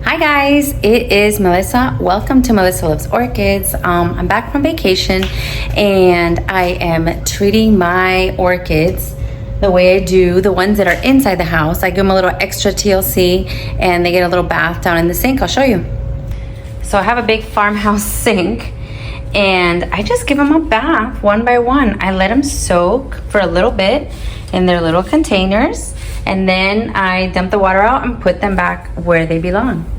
Hi guys, it is Melissa. Welcome to Melissa Loves Orchids. I'm back from vacation and I am treating my orchids the way I do the ones that are inside the house. I give them a little extra TLC and they get a little bath down in the sink. I'll show you. So I have a big farmhouse sink and I just give them a bath one by one. I let them soak for a little bit in their little containers and then I dump the water out and put them back where they belong.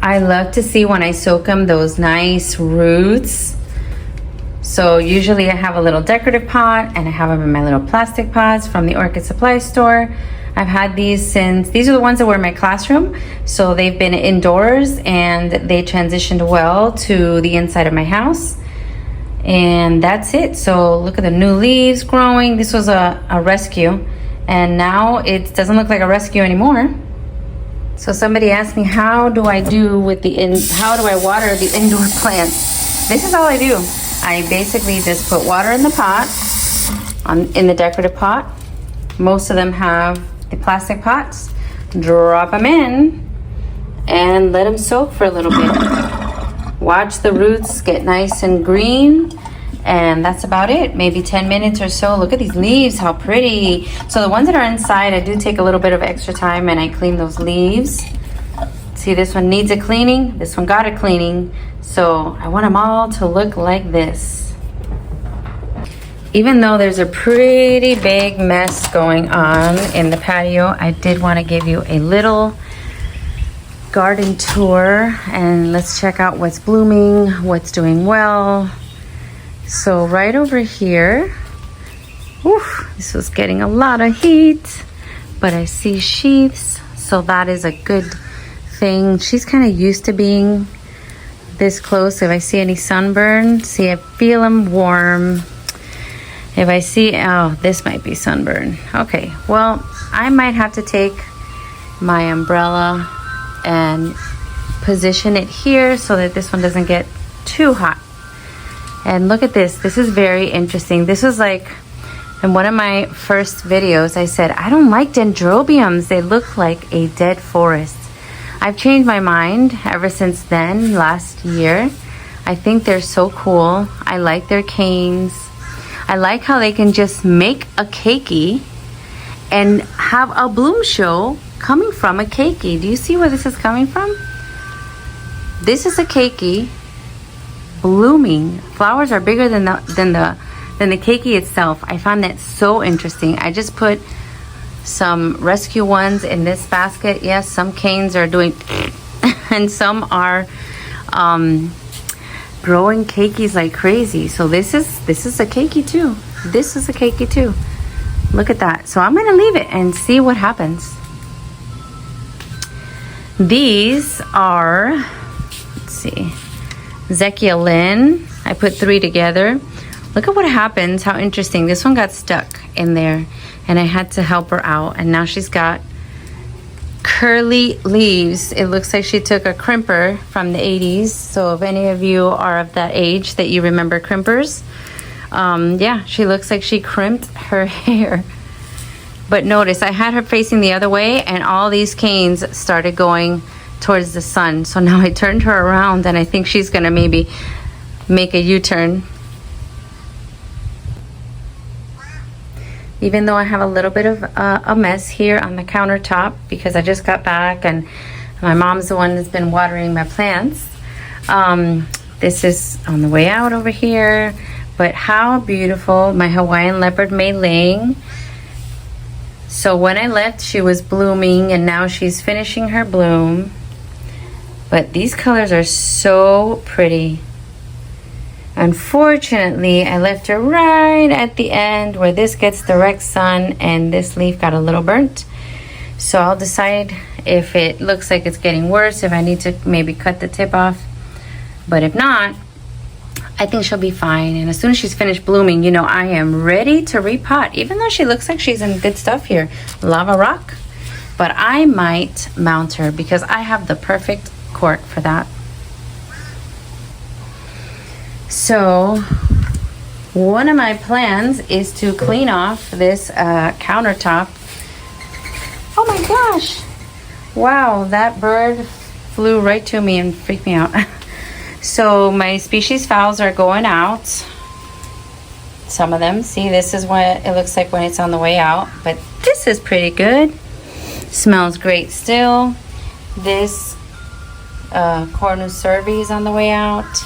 I love to see when I soak them those nice roots. So usually I have a little decorative pot and I have them in my little plastic pots from the orchid supply store. I've had these since, these are the ones that were in my classroom. So they've been indoors and they transitioned well to the inside of my house. And that's it. So look at the new leaves growing. This was a rescue and now it doesn't look like a rescue anymore. So somebody asked me, how do I water the indoor plants? This is all I do. I basically just put water in the pot, in the decorative pot. Most of them have the plastic pots. Drop them in and let them soak for a little bit. Watch the roots get nice and green. And that's about it, maybe 10 minutes or so. Look at these leaves, how pretty. So the ones that are inside, I do take a little bit of extra time and I clean those leaves. See, this one needs a cleaning, this one got a cleaning. So I want them all to look like this. Even though there's a pretty big mess going on in the patio, I did want to give you a little garden tour and let's check out what's blooming, what's doing well. So right over here, this was getting a lot of heat, but I see sheaths, so that is a good thing. She's kind of used to being this close. If I see any sunburn, see, I feel them warm. If I see, oh, this might be sunburn. Okay, well, I might have to take my umbrella and position it here so that this one doesn't get too hot. And look at this. This is very interesting. This was like in one of my first videos, I said, I don't like dendrobiums. They look like a dead forest. I've changed my mind ever since then, last year. I think they're so cool. I like their canes. I like how they can just make a keiki and have a bloom show coming from a keiki. Do you see where this is coming from? This is a keiki blooming. Flowers are bigger than the keiki itself. I found that so interesting. I just put some rescue ones in this basket. Yes, some canes are doing and some are growing keikis like crazy. So this is a keiki too. This is a keiki too. Look at that. So I'm gonna leave it and see what happens. These are, let's see, Zekia Lynn. I put 3 together. Look at what happens, how interesting. This one got stuck in there and I had to help her out and now she's got curly leaves. It looks like she took a crimper from the 80s. So if any of you are of that age that you remember crimpers, yeah, she looks like she crimped her hair. But notice I had her facing the other way and all these canes started going towards the sun. So now I turned her around and I think she's gonna maybe make a U-turn. Even though I have a little bit of a mess here on the countertop because I just got back and my mom's the one that's been watering my plants. This is on the way out over here, but how beautiful. My Hawaiian leopard Mei Ling. So when I left, she was blooming and now she's finishing her bloom. But these colors are so pretty. Unfortunately, I left her right at the end where this gets direct sun and this leaf got a little burnt. So I'll decide if it looks like it's getting worse, if I need to maybe cut the tip off. But if not, I think she'll be fine. And as soon as she's finished blooming, you know, I am ready to repot. Even though she looks like she's in good stuff here. Lava rock. But I might mount her because I have the perfect cork for that. So one of my plans is to clean off this countertop. Oh my gosh, Wow, that bird flew right to me and freaked me out. So my species phals are going out. Some of them. See, this is what it looks like when it's on the way out. But this is pretty good. Smells great still. This Cornus cervi is on the way out.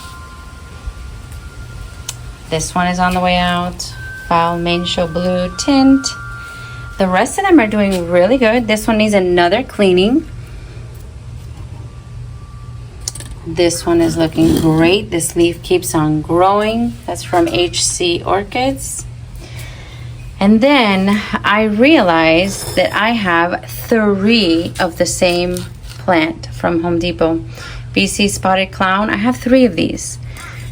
This one is on the way out. Fowl main show blue tint. The rest of them are doing really good. This one needs another cleaning. This one is looking great. This leaf keeps on growing. That's from HC Orchids. And then I realized that I have 3 of the same plant from Home Depot. BC Spotted Clown. I have 3 of these.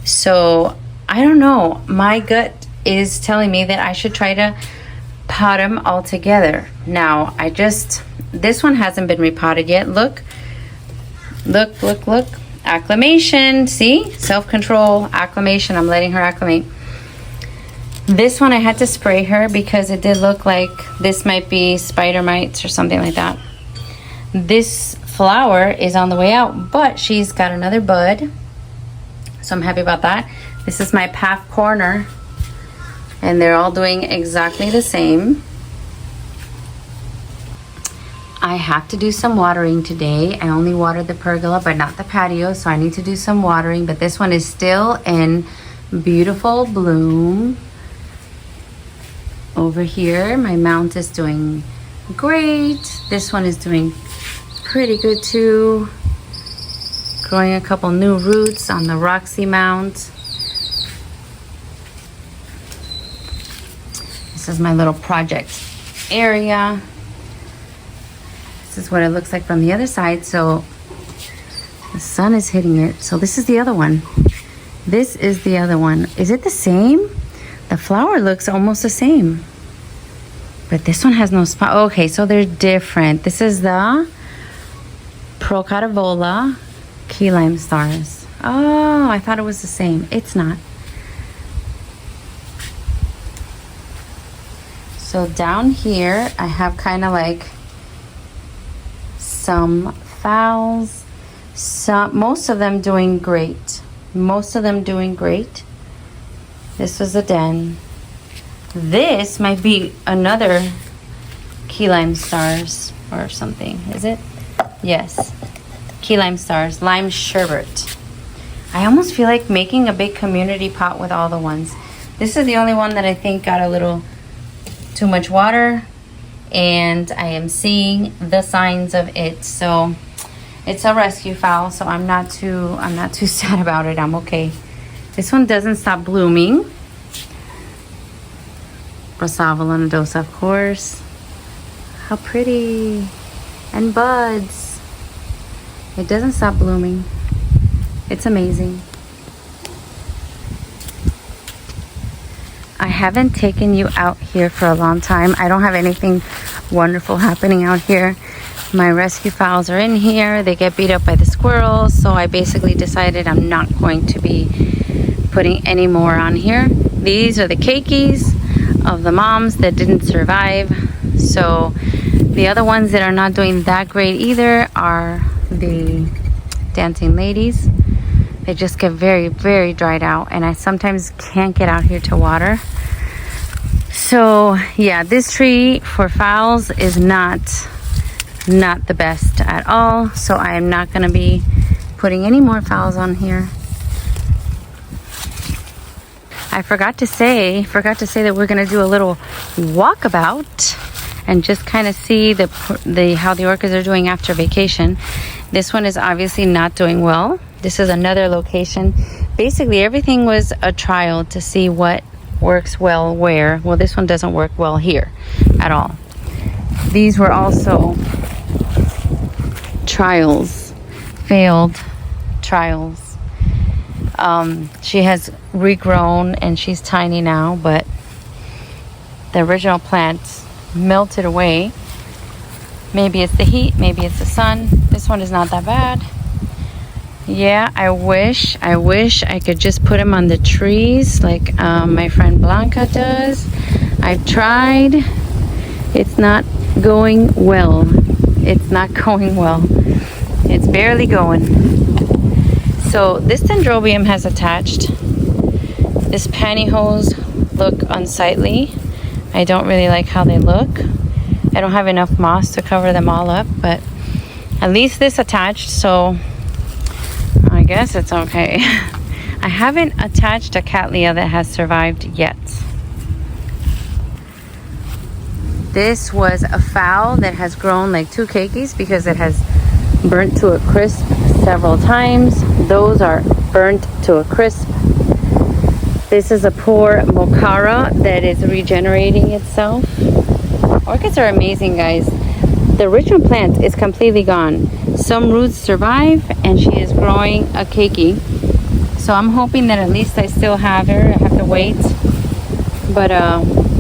So I don't know. My gut is telling me that I should try to pot them all together. Now, this one hasn't been repotted yet. Look. Acclimation. See? Self-control, acclimation. I'm letting her acclimate. This one I had to spray her because it did look like this might be spider mites or something like that. This flower is on the way out, but she's got another bud. So I'm happy about that. This is my path corner, and they're all doing exactly the same. I have to do some watering today. I only watered the pergola, but not the patio, so I need to do some watering. But this one is still in beautiful bloom. Over here, my mount is doing great. This one is doing pretty good too. Growing a couple new roots on the Roxy mount. This is my little project area. This is what it looks like from the other side. So the sun is hitting it. So this is the other one. This is the other one. Is it the same? The flower looks almost the same. But this one has no spot. Okay, so they're different. This is the Pergola key lime stars. Oh, I thought it was the same. It's not. So down here, I have kind of like some fowls. Most of them doing great. Most of them doing great. This was a den. This might be another key lime stars or something. Is it? Yes. Key lime stars. Lime sherbet. I almost feel like making a big community pot with all the ones. This is the only one that I think got a little too much water, and I am seeing the signs of it. So it's a rescue fowl, so I'm not too sad about it. I'm okay. This one doesn't stop blooming. Rosava Lenadosa, of course. How pretty. And buds. It doesn't stop blooming. It's amazing. I haven't taken you out here for a long time. I don't have anything wonderful happening out here. My rescue fowls are in here. They get beat up by the squirrels, so I basically decided I'm not going to be putting any more on here. These are the cakeys of the moms that didn't survive. So the other ones that are not doing that great either are the dancing ladies. They just get very, very dried out, and I sometimes can't get out here to water. So yeah, this tree for fowls is not the best at all. So I am not going to be putting any more fowls on here. I forgot to say that we're going to do a little walkabout and just kind of see how the orchids are doing after vacation. This one is obviously not doing well. This is another location. Basically, everything was a trial to see what works well where. Well, this one doesn't work well here at all. These were also trials, failed trials. She has regrown and she's tiny now, but the original plants melted away. Maybe it's the heat, maybe it's the sun. This one is not that bad. Yeah, I wish I could just put them on the trees like my friend Blanca does. I've tried. It's not going well. it's not going well. It's barely going. So this dendrobium has attached. This pantyhose look unsightly. I don't really like how they look. I don't have enough moss to cover them all up, but at least this attached, so I guess it's okay. I haven't attached a cattleya that has survived yet. This was a fowl that has grown like 2 keikis because it has burnt to a crisp several times. Those are burnt to a crisp. This is a poor mocara that is regenerating itself. Orchids are amazing, guys. The original plant is completely gone. Some roots survive, and she is growing a keiki. So I'm hoping that at least I still have her. I have to wait. But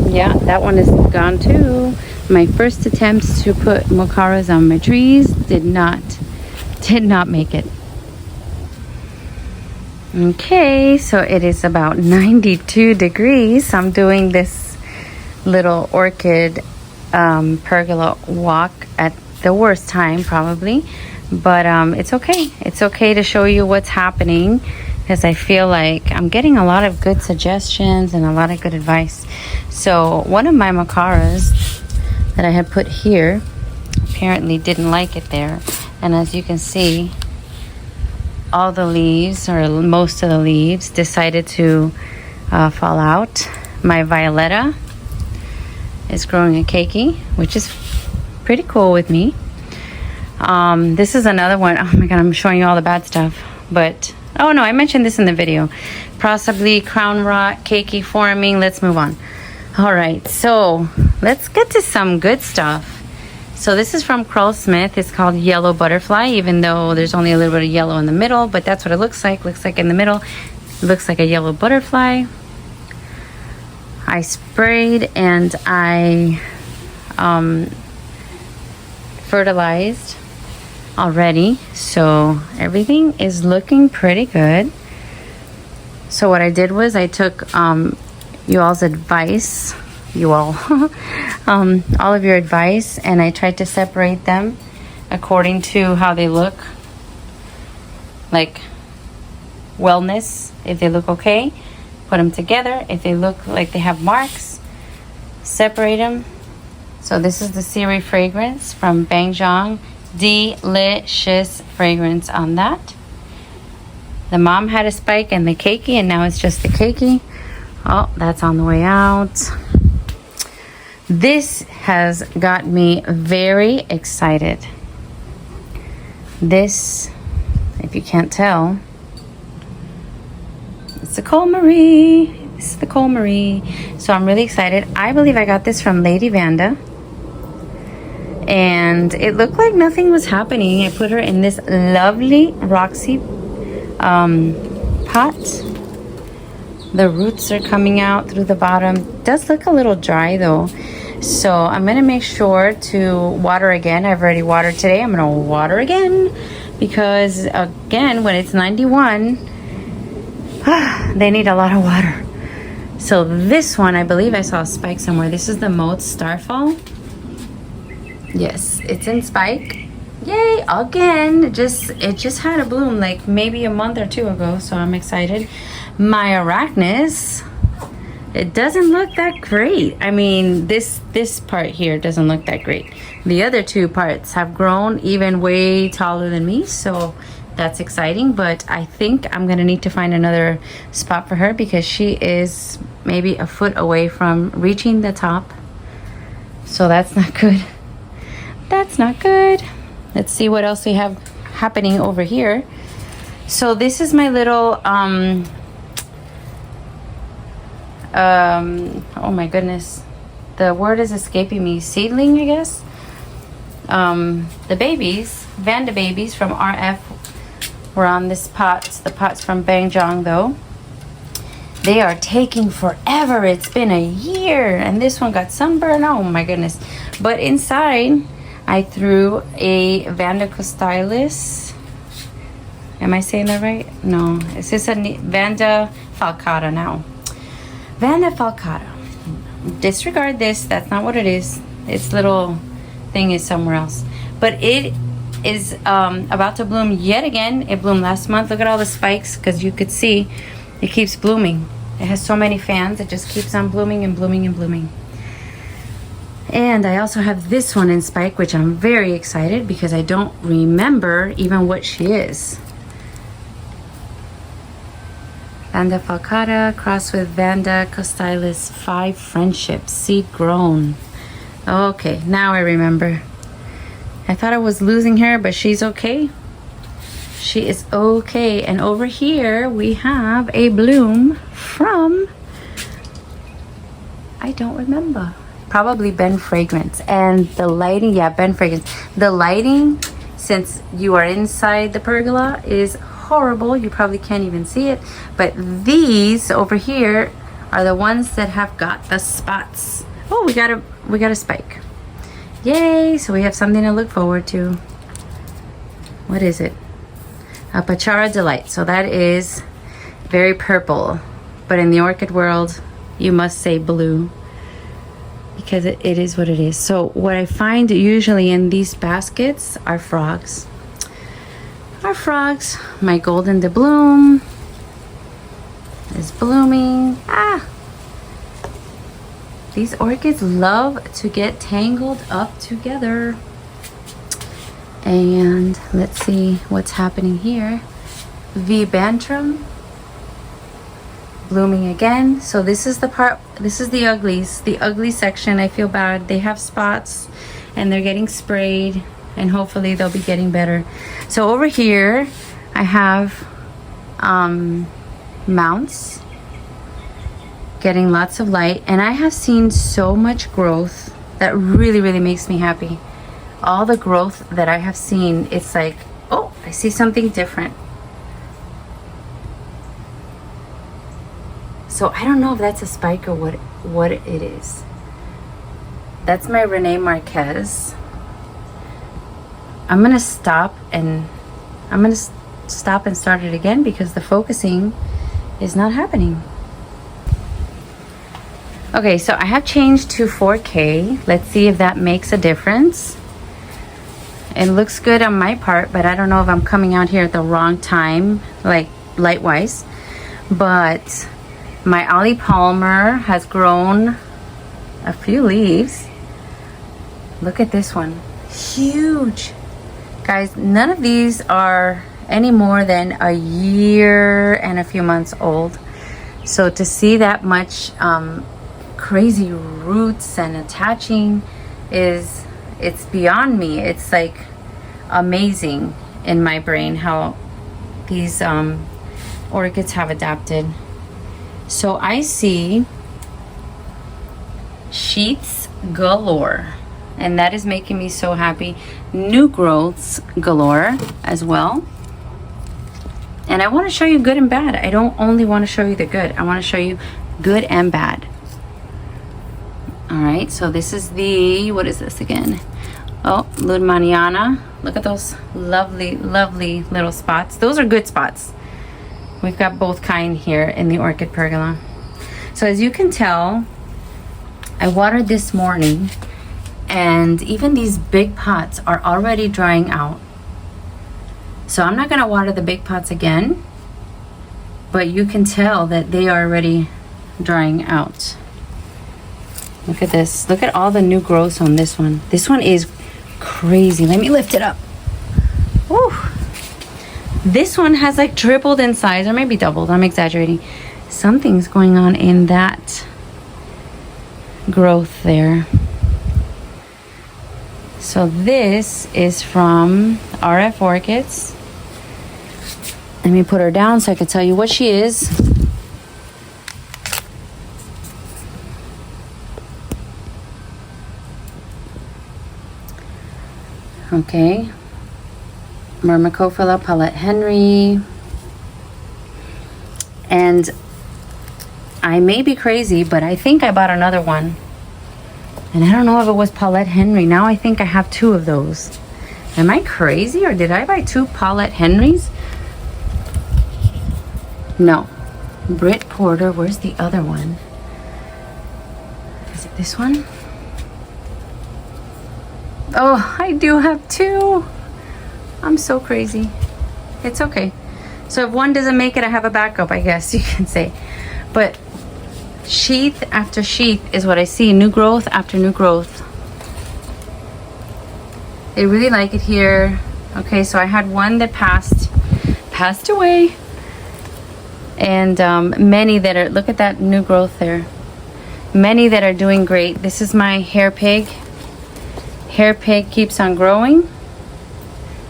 yeah, that one is gone too. My first attempts to put mocaras on my trees did not make it. Okay, so it is about 92 degrees. I'm doing this little orchid pergola walk at the worst time probably, but it's okay. It's okay to show you what's happening, because I feel like I'm getting a lot of good suggestions and a lot of good advice. So one of my mocaras that I had put here apparently didn't like it there, and as you can see, all the leaves, or most of the leaves, decided to fall out. My violetta is growing a keiki, which is pretty cool with me. This is another one. Oh my god, I'm showing you all the bad stuff, but oh no, I mentioned this in the video. Possibly crown rot, keiki forming. Let's move on. All right, so let's get to some good stuff. So this is from Carl Smith. It's called Yellow Butterfly, even though there's only a little bit of yellow in the middle, but that's what it looks like. Looks like in the middle, it looks like a yellow butterfly. I sprayed and I fertilized already, so everything is looking pretty good. So what I did was I took you all's advice, all of your advice, and I tried to separate them according to how they look, like wellness. If they look okay, put them together. If they look like they have marks, separate them. So this is the Siri fragrance from Bangjong. Delicious fragrance on that. The mom had a spike and the keiki, and now it's just the keiki. Oh, that's on the way out. This has got me very excited. This, if you can't tell, it's the Cole Marie. This is the Cole Marie. So I'm really excited. I believe I got this from Lady Vanda, and it looked like nothing was happening. I put her in this lovely Roxy pot. The roots are coming out through the bottom. It does look a little dry though, so I'm gonna make sure to water again. I've already watered today. I'm gonna water again, because again, when it's 91, they need a lot of water. So this one, I believe I saw a spike somewhere. This is the Moat Starfall. Yes, it's in spike. Yay, again. It just had a bloom like maybe a month or two ago, so I'm excited. My Arachnus, it doesn't look that great. I mean, this part here doesn't look that great. The other two parts have grown even way taller than me, so that's exciting. But I think I'm gonna need to find another spot for her, because she is maybe a foot away from reaching the top. So that's not good. That's not good. Let's see what else we have happening over here. So this is my little oh my goodness, the word is escaping me. Seedling, I guess. The babies, Vanda babies from RF, were on this pot. The pot's from Bangjong though. They are taking forever. It's been a year, and this one got sunburned. Oh my goodness. But inside I threw a Vanda costylis. Am I saying that right? No, it's just a Vanda falcata now. Vanda falcata. Disregard this. That's not what it is. Its little thing is somewhere else. but it is about to bloom yet again. It bloomed last month. Look at all the spikes, because you could see it keeps blooming. It has so many fans, it just keeps on blooming and blooming and blooming. And I also have this one in spike, which I'm very excited because I don't remember even what she is. Vanda falcata crossed with Vanda costylis 5 friendships, seed grown. Okay, now I remember. I thought I was losing her, but she's okay. She is okay. And over here we have a bloom from, I don't remember. Probably Ben Fragrance. And the lighting, yeah, Ben Fragrance. The lighting, since you are inside the pergola, is horrible. You probably can't even see it. But these over here are the ones that have got the spots. Oh, we got a spike. Yay! So we have something to look forward to. What is it? A Pachara Delight. So that is very purple. But in the orchid world, you must say blue, because it is what it is. So what I find usually in these baskets are frogs. My golden doubloon is blooming. These orchids love to get tangled up together. And let's see what's happening here. V Bantram blooming again. So this is the part, this is the uglies, the ugly section. I feel bad. They have spots and they're getting sprayed, and hopefully they'll be getting better. So over here I have mounts getting lots of light, and I have seen so much growth that really makes me happy. All the growth that I have seen, it's like, oh, I see something different. So I don't know if that's a spike or what it is. That's my Rene Marquez. I'm gonna stop and start it again because the focusing is not happening. Okay, so I have changed to 4K. Let's see if that makes a difference. It looks good on my part, but I don't know if I'm coming out here at the wrong time, like light-wise. But my Ollie Palmer has grown a few leaves. Look at this one, huge. Guys, none of these are any more than a year and a few months old. So to see that much crazy roots and attaching it's beyond me. It's like amazing in my brain how these orchids have adapted. So I see sheets galore, and that is making me so happy. New growths galore as well. And I want to show you good and bad. I don't only want to show you the good, I want to show you good and bad. All right, so this is the, what is this again? Oh, Ludmaniana. Look at those lovely little spots. Those are good spots. We've got both kind here in the orchid pergola. So as you can tell, I watered this morning, and even these big pots are already drying out. So I'm not gonna water the big pots again, but you can tell that they are already drying out. Look at this. Look at all the new growths on this one. This one is crazy. Let me lift it up. Woo. This one has like tripled in size, or maybe doubled. I'm exaggerating. Something's going on in that growth there. So this is from RF Orchids. Let me put her down so I can tell you what she is. Okay, Myrmecophila Paulette Henry. And I may be crazy, but I think I bought another one. And I don't know if it was Paulette Henry. Now I think I have 2 of those. Am I crazy, or did I buy 2 Paulette Henrys? No. Britt Porter, where's the other one? Is it this one? Oh, I do have two. I'm so crazy. It's okay. So if one doesn't make it, I have a backup, I guess you can say. But sheath after sheath is what I see. New growth after new growth. They really like it here. Okay, so I had one that passed away. And many that are, look at that new growth there. Many that are doing great. This is my hair pig. Hair pig keeps on growing.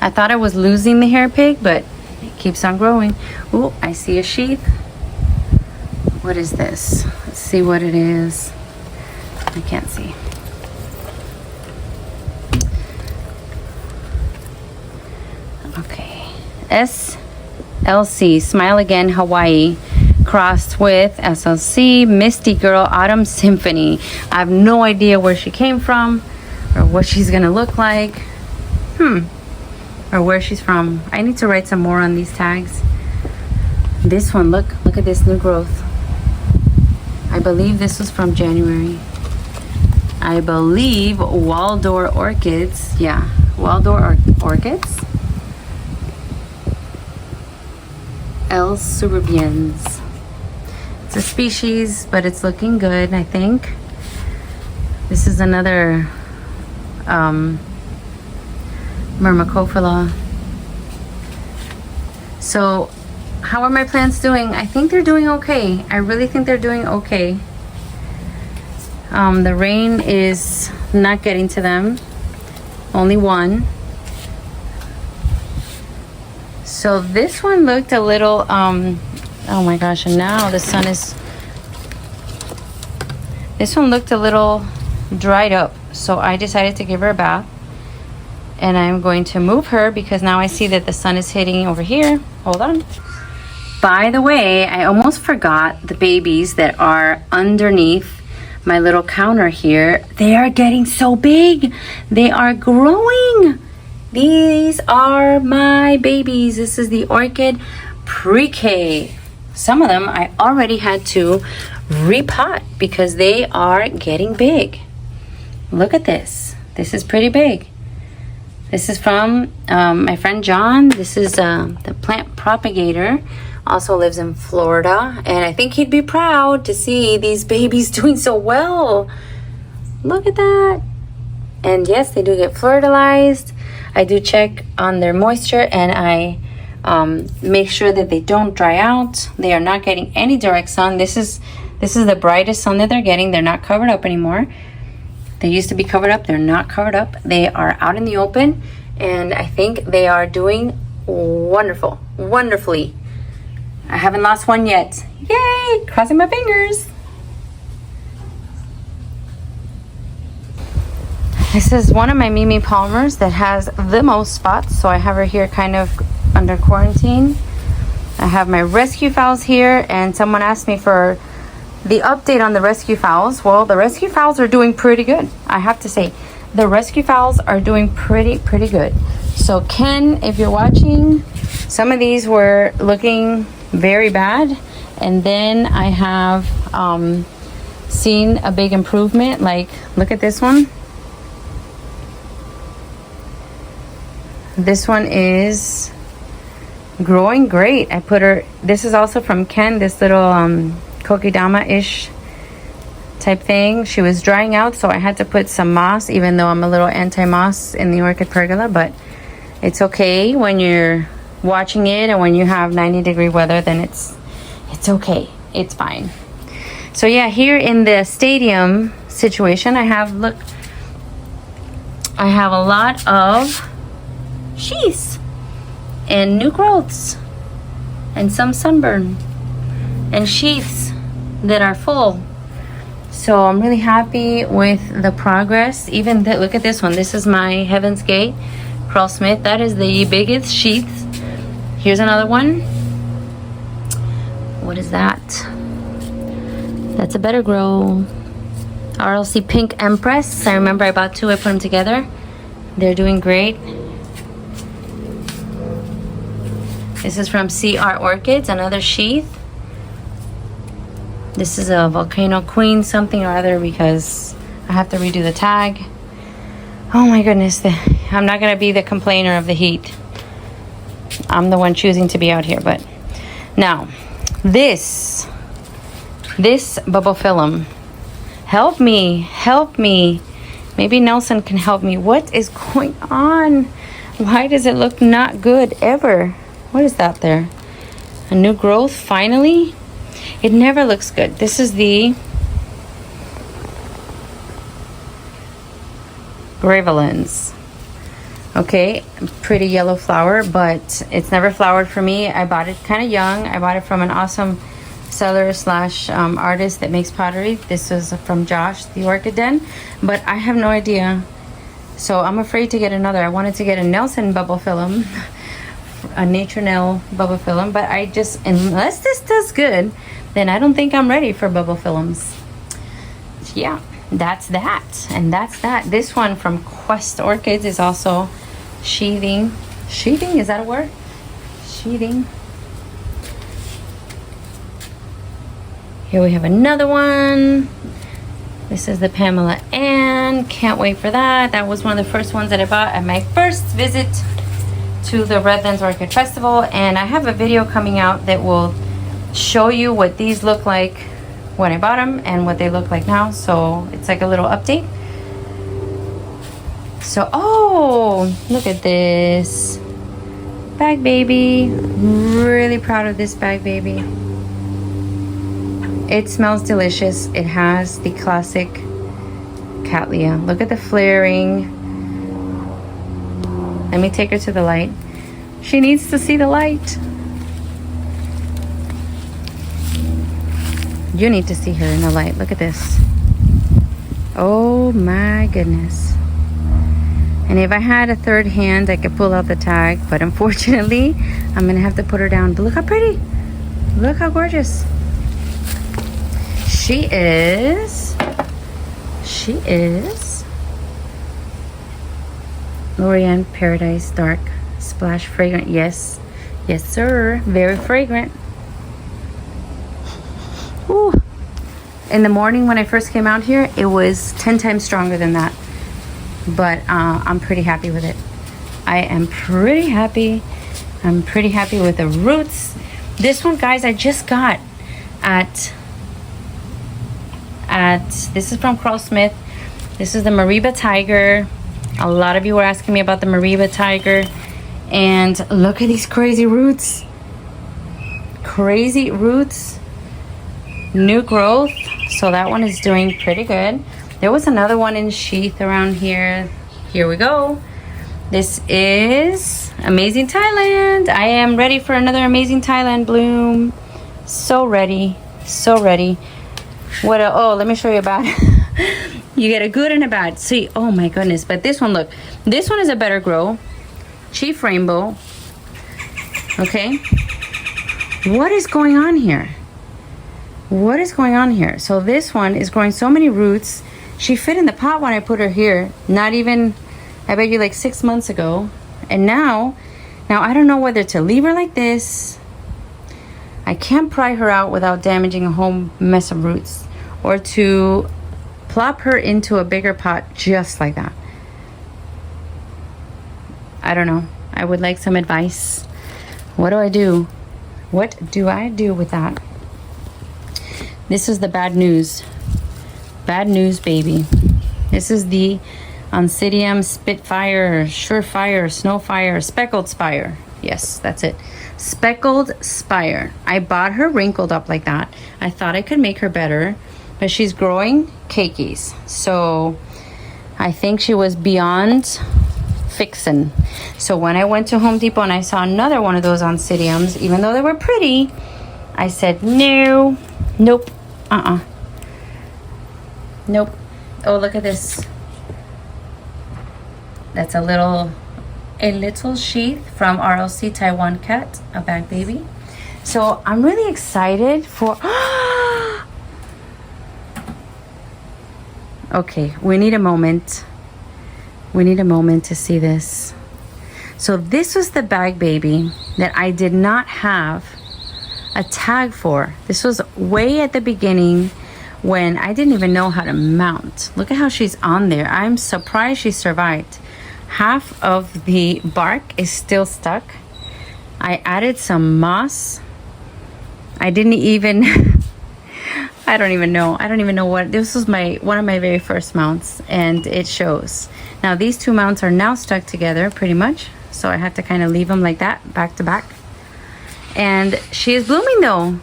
I thought I was losing the hair pig, but it keeps on growing. Oh, I see a sheath. What is this? Let's see what it is. I can't see. Okay. SLC, Smile Again Hawaii, crossed with SLC, Misty Girl Autumn Symphony. I have no idea where she came from or what she's gonna look like. Or where she's from. I need to write some more on these tags. This one, look at this new growth. I believe this was from January. I believe Waldor Orchids. Yeah, Waldor Orchids. El Suburbians. It's a species, but it's looking good, I think. This is another Myrmecophila. So how are my plants doing? I think they're doing okay. I really think they're doing okay. The rain is not getting to them. Only one. So this one looked a little oh my gosh, and now the sun is, this one looked a little dried up, so I decided to give her a bath. And I'm going to move her because now I see that the sun is hitting over here. Hold on. By the way, I almost forgot the babies that are underneath my little counter here. They are getting so big. They are growing. These are my babies. This is the Orchid Pre-K. Some of them I already had to repot because they are getting big. Look at this. This is pretty big. This is from my friend John. This is the plant propagator. Also lives in Florida. And I think he'd be proud to see these babies doing so well. Look at that. And yes, they do get fertilized. I do check on their moisture and I make sure that they don't dry out. They are not getting any direct sun. This is the brightest sun that they're getting. They're not covered up anymore. They used to be covered up. They're not covered up. They are out in the open, and I think they are doing wonderfully. I haven't lost one yet. Yay! Crossing my fingers. This is one of my Mimi Palmers that has the most spots, so I have her here kind of under quarantine. I have my rescue fowls here, and someone asked me for the update on the rescue fowls. Well, the rescue fowls are doing pretty good. I have to say, the rescue fowls are doing pretty good. So Ken, if you're watching, some of these were looking very bad, and then I have seen a big improvement. Like, look at this one. This one is growing great. I put her, this is also from Ken, this little kokedama-ish type thing. She was drying out, so I had to put some moss, even though I'm a little anti-moss in the orchid pergola, but it's okay when you're watching it, and when you have 90-degree weather, then it's okay. It's fine. So yeah, here in the stadium situation, I have a lot of sheaths and new growths and some sunburn and sheaths that are full. So I'm really happy with the progress. Even look at this one. This is my Heaven's Gate Crawl Smith. That is the biggest sheaths. Here's another one. What is that? That's a better grow. RLC Pink Empress. I remember I bought two. I put them together. They're doing great. This is from CR Orchids, another sheath. This is a Volcano Queen something or other because I have to redo the tag. Oh my goodness, I'm not gonna be the complainer of the heat. I'm the one choosing to be out here. But now, this bubble film, help me. Maybe Nelson can help me. What is going on? Why does it look not good ever? What is that there? A new growth, finally? It never looks good. This is the Gravelins. Okay, pretty yellow flower, but it's never flowered for me. I bought it kind of young. I bought it from an awesome seller slash artist that makes pottery. This was from Josh, the Orchid Den, but I have no idea. So I'm afraid to get another. I wanted to get a Nelson bubble film, a Nature Nail bubble film, but I just, unless this does good, then I don't think I'm ready for bubble films. Yeah, that's that, and that's that. This one from Quest Orchids is also sheathing. Sheathing, is that a word? Sheathing. Here we have another one. This is the Pamela Ann. Can't wait for that. That was one of the first ones that I bought at my first visit to the Redlands Orchid Festival, and I have a video coming out that will show you what these look like when I bought them and what they look like now. So it's like a little update. So, oh, look at this bag baby. Really proud of this bag baby. It smells delicious. It has the classic Cattleya. Look at the flaring. Let me take her to the light. She needs to see the light. You need to see her in the light. Look at this. Oh my goodness. And if I had a third hand, I could pull out the tag, but unfortunately, I'm gonna have to put her down. But look how pretty. Look how gorgeous. She is Lorian Paradise Dark Splash Fragrant. Yes, yes sir, very fragrant. Ooh. In the morning when I first came out here, it was 10 times stronger than that. But I'm pretty happy with it. I am pretty happy. I'm pretty happy with the roots. This one, guys, I just got at this is from Carl Smith. This is the Mariba Tiger. A lot of you were asking me about the Mariba Tiger. And look at these crazy roots. Crazy roots. New growth. So that one is doing pretty good. There was another one in sheath around here. Here we go. This is Amazing Thailand. I am ready for another Amazing Thailand bloom. So ready. So ready. What a, oh, let me show you a bad. You get a good and a bad. See, oh my goodness. But this one, look. This one is a better grow. Chief Rainbow. Okay. What is going on here? What is going on here? So this one is growing so many roots. She fit in the pot when I put her here. Not even, I bet you like 6 months ago. And now I don't know whether to leave her like this. I can't pry her out without damaging a whole mess of roots. Or to plop her into a bigger pot just like that. I don't know. I would like some advice. What do I do? What do I do with that? This is the bad news. Bad news, baby. This is the Oncidium Spitfire, Surefire, Snowfire, Speckled Spire. Yes, that's it. Speckled Spire. I bought her wrinkled up like that. I thought I could make her better, but she's growing cakeys. So I think she was beyond fixin'. So when I went to Home Depot and I saw another one of those Oncidiums, even though they were pretty, I said, no, nope, nope. Oh, look at this. That's a little sheath from RLC Taiwan Cat, a bag baby. So I'm really excited for, okay, we need a moment. We need a moment to see this. So this was the bag baby that I did not have a tag for. This was way at the beginning when I didn't even know how to mount. Look at how she's on there. I'm surprised she survived. Half of the bark is still stuck. I added some moss. I didn't even I don't even know what this was. One of my very first mounts, and it shows. Now these two mounts are now stuck together pretty much, so I had to kind of leave them like that, back to back. And she is blooming though.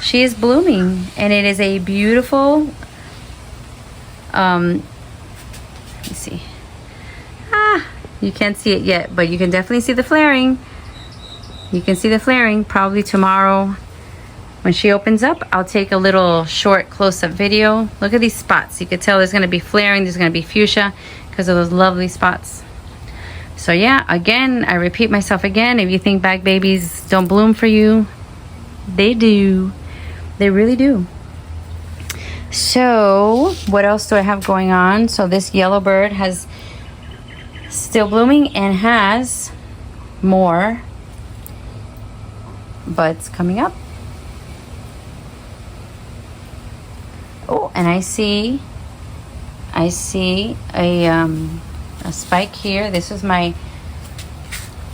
She is blooming, and it is a beautiful let me see. You can't see it yet, but you can definitely see the flaring. You can see the flaring. Probably tomorrow when she opens up, I'll take a little short close-up video. Look at these spots. You can tell there's going to be flaring. There's going to be fuchsia because of those lovely spots. So yeah, again, I repeat myself again. If you think bag babies don't bloom for you, they do. They really do. So what else do I have going on? So this yellow bird has still blooming and has more buds coming up. Oh, and I see a spike here. This is my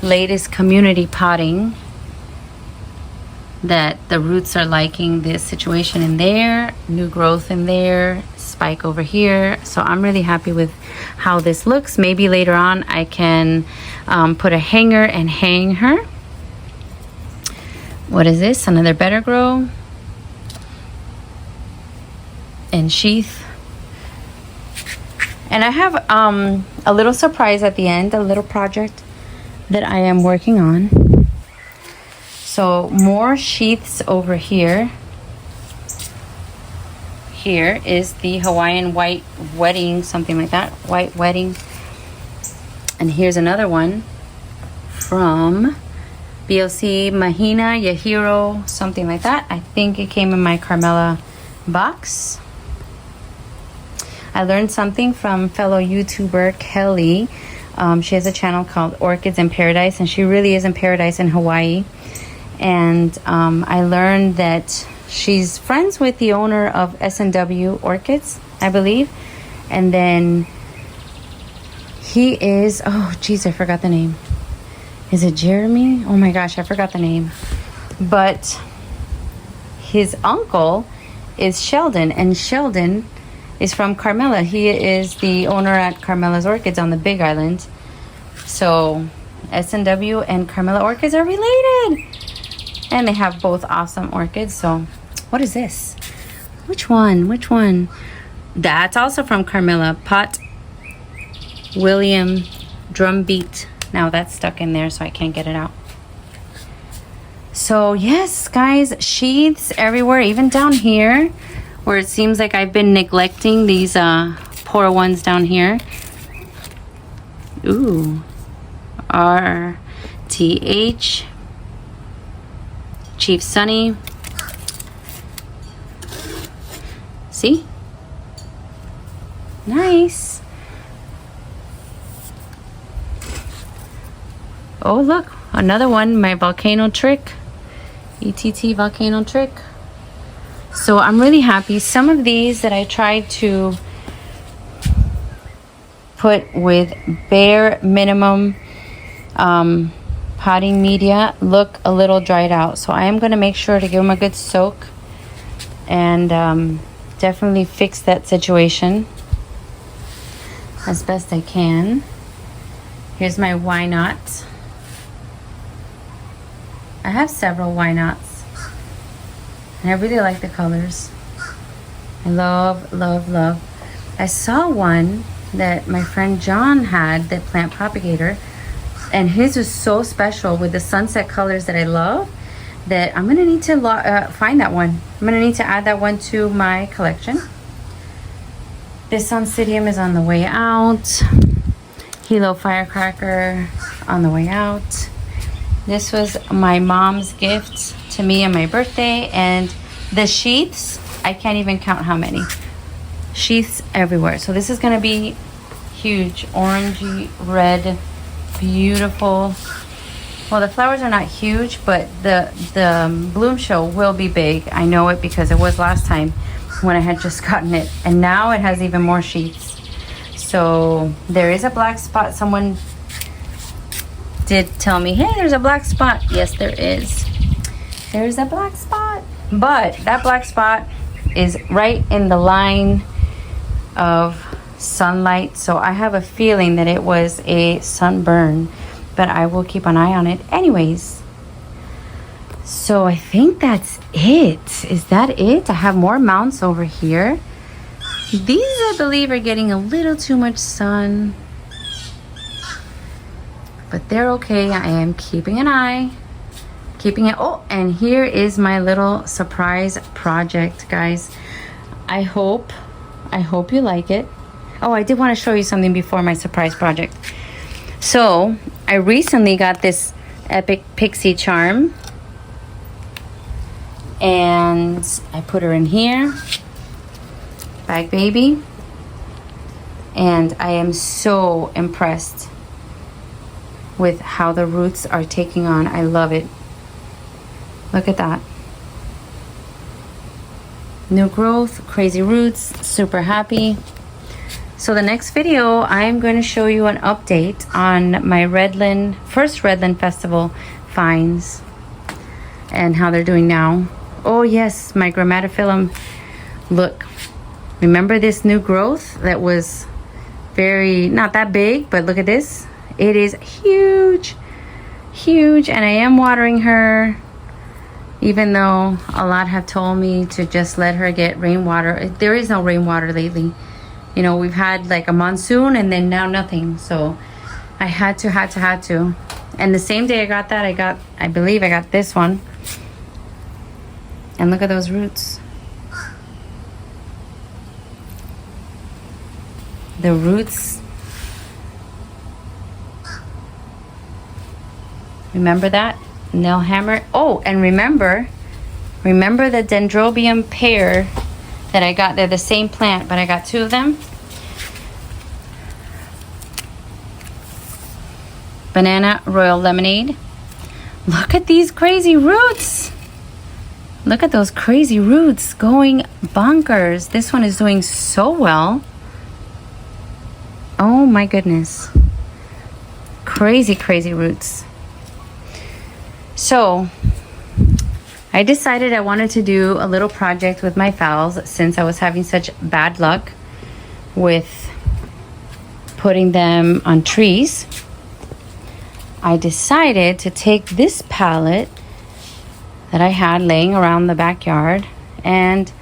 latest community potting that the roots are liking this situation in there, new growth in there, spike over here. So I'm really happy with how this looks. Maybe later on I can put a hanger and hang her. What is this? Another better grow and sheath. And I have a little surprise at the end, a little project that I am working on. So more sheaths over here. Here is the Hawaiian white wedding, something like that, white wedding. And here's another one from BLC Mahina Yahiro, something like that. I think it came in my Carmela box. I learned something from fellow YouTuber Kelly. She has a channel called Orchids in Paradise, and she really is in paradise in Hawaii. And I learned that she's friends with the owner of S&W Orchids, I believe. And then he is, oh geez, I forgot the name. Is it Jeremy? Oh my gosh, I forgot the name. But his uncle is Sheldon, and Sheldon is from Carmela. He is the owner at Carmela's Orchids on the Big Island. So S&W and Carmela Orchids are related. And they have both awesome orchids. So what is this? Which one? Which one? That's also from Carmela. Pot William Drumbeat. Now that's stuck in there, so I can't get it out. So yes, guys, sheaths everywhere, even down here where it seems like I've been neglecting these poor ones down here. Ooh, RTH, Chief Sunny. See? Nice. Oh, look, another one, my volcano trick. ETT volcano trick. So I'm really happy. Some of these that I tried to put with bare minimum potting media look a little dried out. So I am going to make sure to give them a good soak and definitely fix that situation as best I can. Here's my why not. I have several why nots, and I really like the colors. I love, love, love. I saw one that my friend John had, that plant propagator, and his was so special with the sunset colors that I love, that I'm gonna need to find that one. I'm gonna need to add that one to my collection. This Oncidium is on the way out. Hilo Firecracker on the way out. This was my mom's gift to me on my birthday, and the sheaths, I can't even count how many. Sheaths everywhere. So this is gonna be huge, orangey, red, beautiful. Well, the flowers are not huge, but the bloom show will be big. I know it because it was last time. when I had just gotten it, and now it has even more sheets. So there is a black spot. Someone did tell me, hey, there's a black spot. Yes, there is. There's a black spot, but that black spot is right in the line of sunlight, so I have a feeling that it was a sunburn, but I will keep an eye on it anyways. So I think that's it. Is that it? I have more mounts over here. These, I believe, are getting a little too much sun, but they're okay. I am keeping an eye, keeping it. Oh, and here is my little surprise project, guys. I hope you like it. Oh, I did want to show you something before my surprise project. So I recently got this epic pixie charm, and I put her in here, bag baby, and I am so impressed with how the roots are taking on. I love it. Look at that. New growth, crazy roots, super happy. So the next video, I'm going to show you an update on my first Redland Festival finds and how they're doing now. Oh yes, my Grammatophyllum. Look, remember this new growth that was not that big, but look at this. It is huge, huge, and I am watering her, even though a lot have told me to just let her get rainwater. There is no rainwater lately. You know, we've had like a monsoon and then now nothing. So I had to. And the same day I got that, I believe I got this one. And look at those roots. The roots. Remember that? Nail hammer. Oh, and remember the dendrobium pear that I got. They're the same plant, but I got two of them. Banana Royal Lemonade. Look at these crazy roots. Look at those crazy roots going bonkers. This one is doing so well. Oh my goodness. Crazy, crazy roots. So I decided I wanted to do a little project with my phals since I was having such bad luck with putting them on trees. I decided to take this palette that I had laying around the backyard, and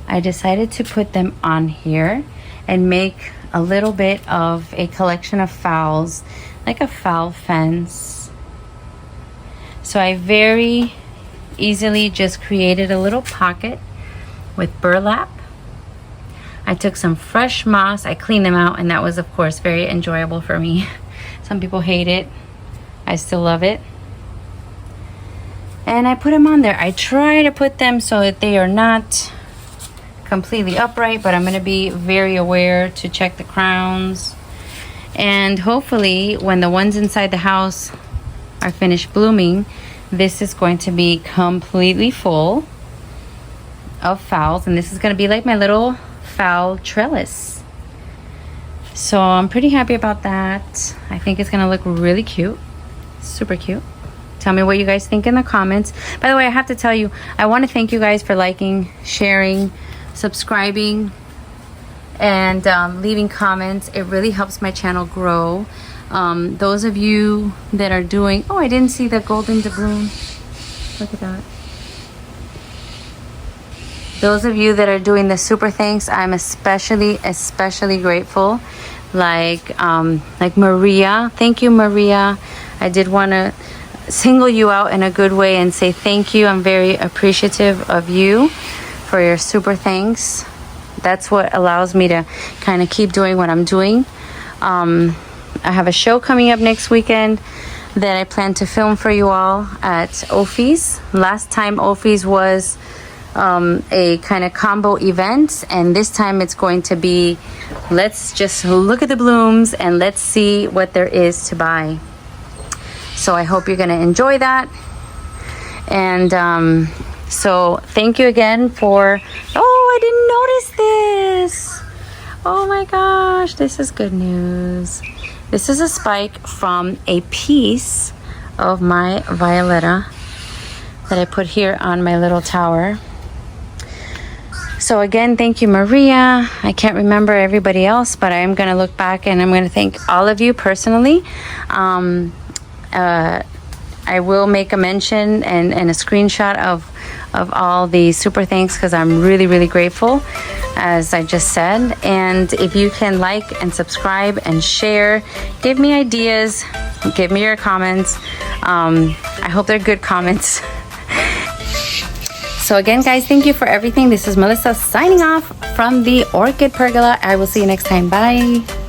I decided to put them on here and make a little bit of a collection of phals, like a fowl fence. So I very easily just created a little pocket with burlap. I took some fresh moss, I cleaned them out, and that was of course very enjoyable for me. Some people hate it. I still love it. And I put them on there. I try to put them so that they are not completely upright, but I'm going to be very aware to check the crowns. And hopefully when the ones inside the house are finished blooming, this is going to be completely full of phals, and this is going to be like my little fowl trellis. So I'm pretty happy about that. I think it's going to look really cute. Super cute. Tell me what you guys think in the comments. By the way, I have to tell you, I want to thank you guys for liking, sharing, subscribing, and leaving comments. It really helps my channel grow. Those of you that are doing, oh, I didn't see the golden doubloon. Look at that. Those of you that are doing the super thanks, I'm especially grateful. Like Maria. Thank you, Maria. I did want to single you out in a good way and say thank you. I'm very appreciative of you for your super thanks. That's what allows me to kind of keep doing what I'm doing. I have a show coming up next weekend that I plan to film for you all at Ophi's. Last time Ophi's was a kind of combo event, and this time it's going to be, let's just look at the blooms and let's see what there is to buy. So I hope you're going to enjoy that. And so thank you again for, oh, I didn't notice this. Oh my gosh, this is good news. This is a spike from a piece of my violetta that I put here on my little tower. So again, thank you, Maria. I can't remember everybody else, but I'm going to look back and I'm going to thank all of you personally. I will make a mention and a screenshot of all the super thanks, because I'm really, really grateful, as I just said. And if you can like and subscribe and share, give me ideas, give me your comments. I hope they're good comments. So again, guys, thank you for everything. This is Melissa signing off from the Orchid Pergola. I will see you next time. Bye.